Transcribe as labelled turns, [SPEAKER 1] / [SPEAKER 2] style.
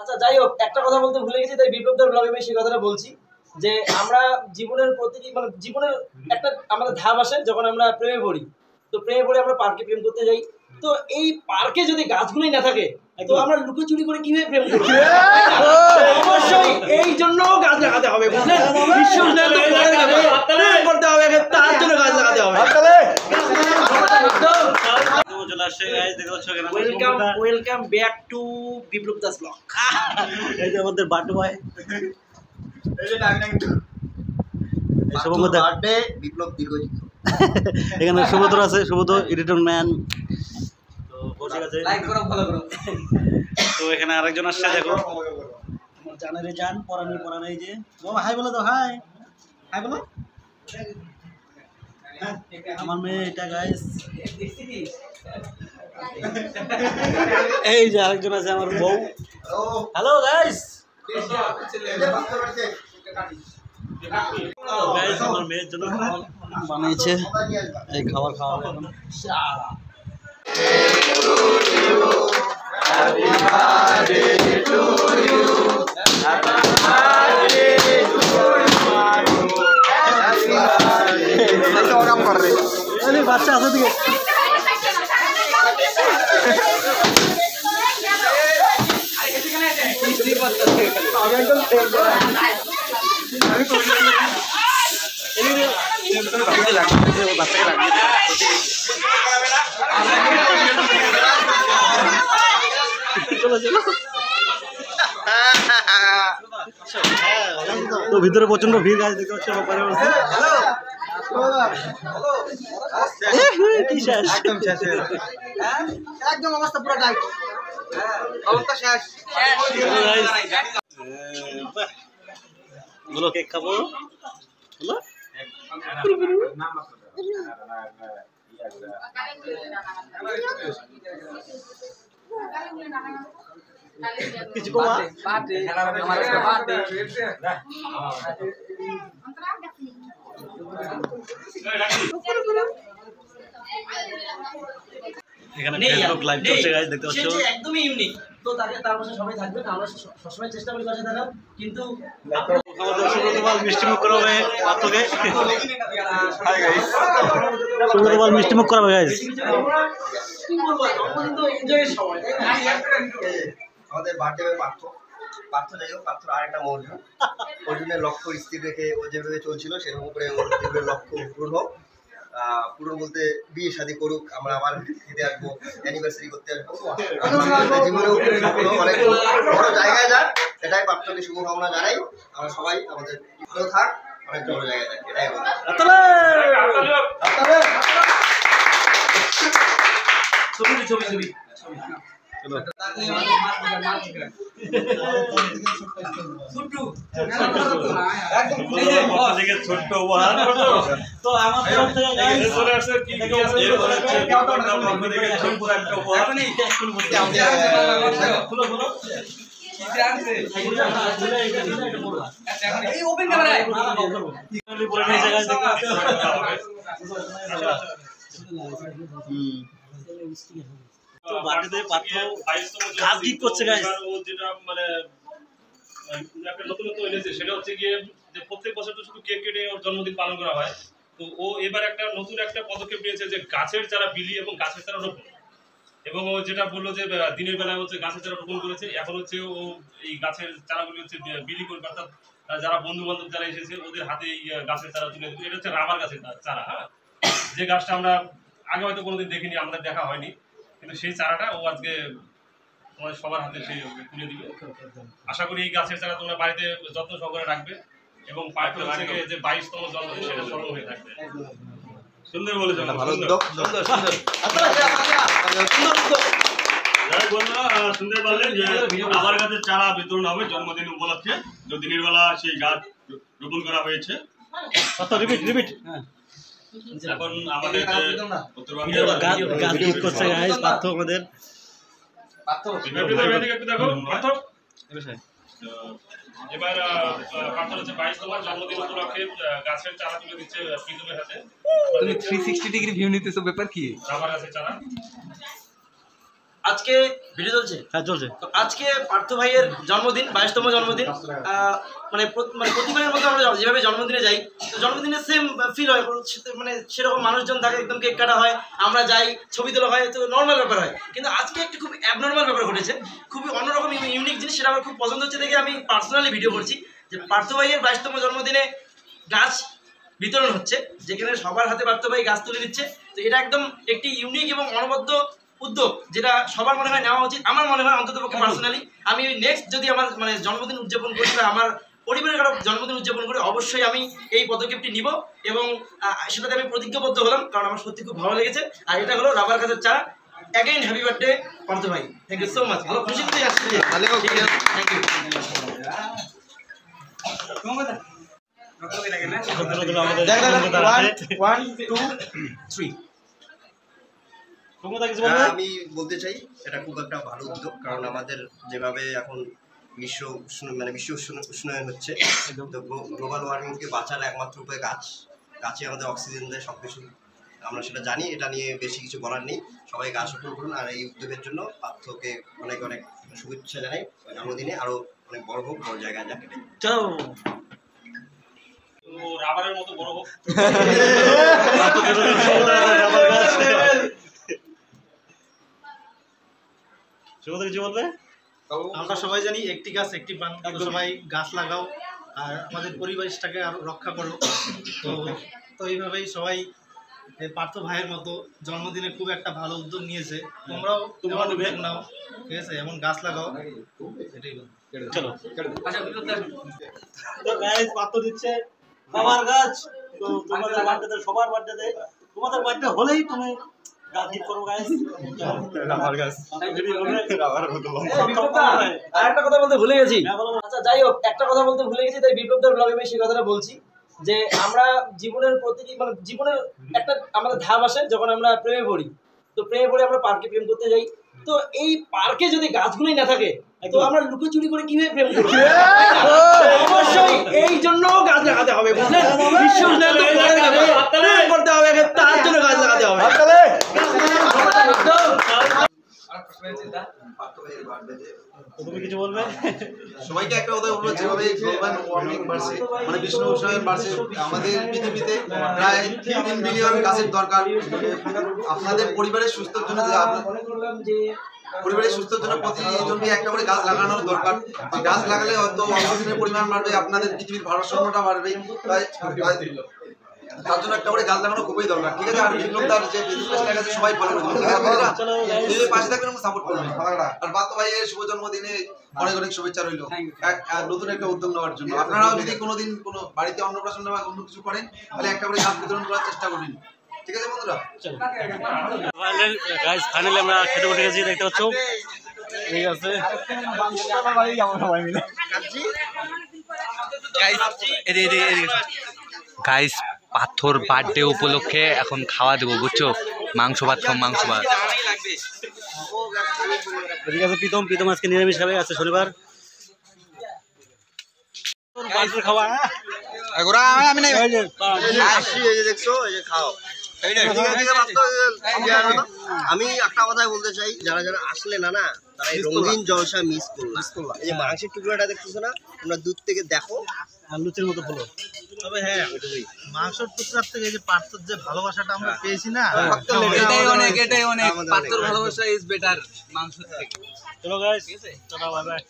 [SPEAKER 1] আচ্ছা যাই হোক, একটা কথা বলতে ভুলে গেছি, তাই বিপ্লবদার ব্লগে আমি সেই কথাটা বলছি যে আমরা জীবনের প্রতিটি মানে জীবনের একটা আমাদের ধাপ আসে যখন আমরা প্রেমে পড়ি। তো প্রেমে পড়ে আমরা পার্কে প্রেম করতে যাই। তো এই পার্কে যদি গাছগুলোই না থাকে তো আমরা লুকোচুরি করে কিভাবে প্রেম করব? অবশ্যই এই জন্য গাছ লাগাতে হবে, বুঝলেন? প্রেম করতে হবে, তার জন্য গাছ লাগাতে হবে। Welcome back to Biplab Das blog.
[SPEAKER 2] এই যে আমাদের বাটু ভাই,
[SPEAKER 3] বিপ্লব দীর্ঘজীবী।
[SPEAKER 2] এখানে সুবোধ আছে, সুবোধ এডিটর ম্যান। তো বসে গেছে, তো এখানে আরেকজন আসছে, দেখো আমার জানারে জান পরানি যে বাবা হাই বলো, তো হাই হাই বলো। আমার মেয়ে এটা গাইস। এই যে আরেকজন আছে আমার বউ। হ্যালো গাইস, গাইস আমার মেয়ের জন্য বানিয়েছে এই খাবার খাওয়াবে এখন। Happy birthday to you. Happy birthday to you. Happy birthday. तो काम कर रहे हैं। अरे बच्चा आते दिखे। তো ভিতরে প্রচন্ড ভিড়, গাছ দেখতে পাচ্ছি আমার পারে বসে। কি শেষ, একদম শেষ, একদম অবস্থা পুরো টাইট, অবস্থা শেষ। বলো কেক খাবো, বলো কিছু কমা এখানে ফেসবুক লাইভ চলছে গাইস, দেখতে পাচ্ছো,
[SPEAKER 1] একদমই ইউনিক। তো তার পাশে সবাই থাকবে, আমরা সবসময় চেষ্টা করি পাশে থাকার, কিন্তু
[SPEAKER 2] আমাদের সুব্রতপাল মিষ্টি মুখ করাবে পাত্রকে। হাই গাইস, সুব্রতপাল মিষ্টি মুখ করাবে গাইস।
[SPEAKER 1] কি বলবো, আমরা তো এনজয়ের সময়।
[SPEAKER 3] আমাদের বার্থডে পার্থ যাই হোক, পার্থর আরেকটা মৌর্য অর্জুনের লক্ষ্য স্থির রেখে ও যেভাবে চলছিল সেরকম করে ওর যেভাবে লক্ষ্য পূরণ হোক। পূরণ বলতে বিয়ে শাদী করুক, আমরা আবার খেতে আসবো, অ্যানিভার্সারি করতে আসবো, জীবনেও অনেক বড় জায়গায় যাক, এটাই পার্থকে শুভকামনা জানাই। আমরা সবাই আমাদের ভালো থাক, অনেক বড় জায়গায় যাক, এটাই বলি।
[SPEAKER 1] ছবি
[SPEAKER 2] ছোট্ট উপহার তো আমার তরফ থেকে তো বাড়িতে পাত্র কাজ কি করছে গাইস, ও যেটা মানে একটা নতুনত্ব এনেছে সেটা হচ্ছে গিয়ে যে প্রত্যেক বছর তো শুধু কেক কেটে ওর জন্মদিন পালন করা হয়। তো ও এবার একটা নতুন একটা পদক্ষেপ নিয়েছে যে গাছের চারা বিলি এবং গাছের চারা রোপণ। এবং ও যেটা বললো যে দিনের বেলায় হচ্ছে গাছের চারা রোপণ করেছে, এখন হচ্ছে ও এই গাছের চারাগুলি হচ্ছে বিলি করবে, অর্থাৎ যারা বন্ধু বান্ধব যারা এসেছে ওদের হাতে এই গাছের চারা তুলে দেবে। এটা হচ্ছে রাবার গাছের চারা, হ্যাঁ, যে গাছটা আমরা আগে হয়তো কোনোদিন দেখিনি, আমাদের দেখা হয়নি, কিন্তু সেই চারাটা ও আজকে তোমাদের সবার হাতে সেই তুলে দিবে। আশা করি এই গাছের চারা তোমরা বাড়িতে যত্ন সহকারে রাখবে এবং পার্কে হচ্ছে যে 22তম জন্মদিন সেটা স্মরণ হয়ে থাকবে। সুন্দর বলেছো, ভালো উদ্যোগ, সুন্দর সুন্দর। শুনতে পারলেন যে আমার গাছের চারা বিতরণ হবে জন্মদিন উপলক্ষে, যে দিনের বেলা সেই গাছ রোপণ করা হয়েছে। রিপিট এখন আমাদের উত্তরবঙ্গের গাছ ইউজ করছে গাইস পার্থ, আমাদের পার্থ একটু দেখো পার্থ। এবার পার্থ হচ্ছে 22তম জন্মদিন উপলক্ষে গাছের চারা তুলে দিচ্ছে প্রীতমের হাতে। তুমি 360 ডিগ্রি ভিউ নিতেছো, ব্যাপার কি? রাবার গাছের চারা
[SPEAKER 1] আজকে ভিডিও চলছে?
[SPEAKER 4] হ্যাঁ চলছে।
[SPEAKER 1] তো আজকে পার্থ ভাইয়ের জন্মদিন, 22তম জন্মদিন। মানে প্রতিবারের মতো আমরা যেভাবে জন্মদিনে যাই, তো জন্মদিনে সেম ফিল হয়, মানে সেরকম মানুষজন থাকে, একদম কেক কাটা হয়, আমরা যাই, ছবি তোলা হয়, তো নর্মাল ব্যাপার হয়। কিন্তু আজকে একটু খুব অ্যাবনর্মাল ব্যাপার ঘটেছে, খুবই অন্যরকম ইউনিক জিনিস, সেটা আমার খুব পছন্দ হচ্ছে দেখে আমি পার্সোনালি ভিডিও করছি যে পার্থ ভাইয়ের 22তম জন্মদিনে গাছ বিতরণ হচ্ছে, যেখানে সবার হাতে পার্থ ভাই গাছ তুলে দিচ্ছে। তো এটা একদম একটি ইউনিক এবং অনবদ্য উদ্যোগ, যেটা সবার মনে হয় নেওয়া উচিত। আমার মনে হয় অন্ততপক্ষে পার্সোনালি, আমি নেক্সট যদি আমার মানে জন্মদিন উদযাপন করি বা আমার পরিবারের কারো জন্মদিন উদযাপন করি, অবশ্যই আমি এই পদক্ষেপটি নিব এবং সেটাতে আমি প্রতিজ্ঞাবদ্ধ হলাম, কারণ আমার সত্যি খুব ভালো লেগেছে। আর এটা হলো রাবার গাছের চা। অ্যাগেইন হ্যাপি বার্থডে পার্থ ভাই, থ্যাংক ইউ সো মাচ। ভালো খুশি তো আসছি, থ্যাংক ইউ।
[SPEAKER 3] আমি বলতে চাই এটা খুব একটা ভালো উদ্যোগ, কারণ আমাদের যেভাবে এখন বিশ্ব উষ্ণায়ন হচ্ছে, তো গ্লোবাল ওয়ার্মিংকে বাঁচার একমাত্র উপায় গাছে আমাদের অক্সিজেন দেয়, সব কিছু আমরা সেটা জানি। এটা নিয়ে বেশি কিছু বলার নেই, সবাই গাছ রোপণ করুন। আর এই উদ্যোগের জন্য পার্থকে অনেক অনেক শুভেচ্ছা জানাই, জন্মদিনে আরো অনেক বড় হোক, বড় জায়গায় যাক।
[SPEAKER 4] চলো
[SPEAKER 2] রাবারের মতো বড় হোক।
[SPEAKER 4] কিছু বলবে?
[SPEAKER 5] আমরা সবাই জানি একটি গাছ একটি প্রাণ, সবাই গাছ লাগাও আর আমাদের পরিবেশটাকে আরো রক্ষা করো। তো এইভাবেই সবাই পার্থ ভাইয়ের মতো জন্মদিনে খুব একটা ভালো উদ্যোগ নিয়েছে, তোমরাও উদ্যোগ নাও, ঠিক আছে, এমন গাছ লাগাও, এটাই বলবো।
[SPEAKER 4] চলো তো গাইস পাত্র দিচ্ছে বাবার গাছ। তো তোমাদের বার্থডেতে, সবার বার্থডেতে, তোমাদের বার্থডে হলেই তুমি গাছ গিফট করো গাইস। রাবার গাছ
[SPEAKER 1] আর একটা কথা বলতে ভুলে গেছি। আচ্ছা যাই হোক, একটা কথা বলতে ভুলে গেছি, তাই বিপ্লবদার ব্লগে আমি সেই কথাটা বলছি যে আমরা জীবনের প্রতিটি মানে জীবনের একটা আমাদের ধাপ আসে যখন আমরা প্রেমে পড়ি। তো প্রেমে পড়ে আমরা পার্কে প্রেম করতে যাই। তো এই পার্কে যদি গাছগুলোই না থাকে, তো আমরা লুকোচুরি করে কিভাবে প্রেম করব? অবশ্যই এই জন্য গাছ লাগাতে হবে, বুঝলেন? বিশ্ব উষ্ণায়ন করতে হবে, তার জন্য গাছ লাগাতে হবে।
[SPEAKER 4] তুমি কিছু বলবে?
[SPEAKER 6] সবাইকে একটা কথা বলবো, যেভাবে গ্লোবাল ওয়ার্মিং বাড়ছে, মানে বিশ্ব উষ্ণায়ন বাড়ছে, আমাদের পৃথিবীতে প্রায় 3 বিলিয়ন গাছের দরকার। আপনাদের পরিবারের সুস্থতার জন্য প্রতিজনকে একটা করে গাছ লাগানোর দরকার। গাছ লাগালে হয়তো অক্সিজেনের পরিমাণ বাড়বে, আপনাদের পৃথিবীর ভারসাম্যটা বাড়বে, তার জন্য একটা করে গাছ লাগানো খুবই দরকার, ঠিক আছে? আর বিপ্লব তার যে বিজনেসটা আছে সবাই ফলো করবে, পাশে থাকবেন এবং সাপোর্ট করবেন। আর পার্থ ভাইয়ের শুভ জন্মদিনে অনেক অনেক শুভেচ্ছা রইল নতুন একটা উদ্যোগ নেওয়ার জন্য। আপনারাও যদি কোনোদিন কোনো বাড়িতে অন্নপ্রাশন বা অন্য কিছু করেন, তাহলে একটা করে গাছ বিতরণ করার চেষ্টা করবেন, ঠিক আছে বন্ধুরা?
[SPEAKER 4] গাইস ফাইনালি আমরা খেতে উঠে গেছি, দেখতে পাচ্ছ। ঠিক আছে
[SPEAKER 7] গাইস, পাথর বার্থডে উপলক্ষে এখন খাওয়া দেবো, বুঝছো? মাংস ভাত খাও, মাংস ভাত।
[SPEAKER 4] ঠিক আছে, প্রীতম আজকে নিরামিষ খাবে, আছে শনিবার। খাওয়া
[SPEAKER 3] আমি একটা কথাই বলতে চাই, যারা যারা আসলে না তারা এই রঙিন জলসা মিস করলাম। এই যে মাংসের টুকরোটা দেখতেছো না, তোমরা দূর থেকে দেখো,
[SPEAKER 5] লুচির মতো হলো। তবে হ্যাঁ, মাংসের টুকরার থেকে যে পার্থর যে ভালোবাসাটা আমরা পেয়েছি না,
[SPEAKER 7] এটাই অনেক। পাথর ভালোবাসা ইজ বেটার মাংস থেকে।
[SPEAKER 4] চলো গাইস, টাটা বাই বাই।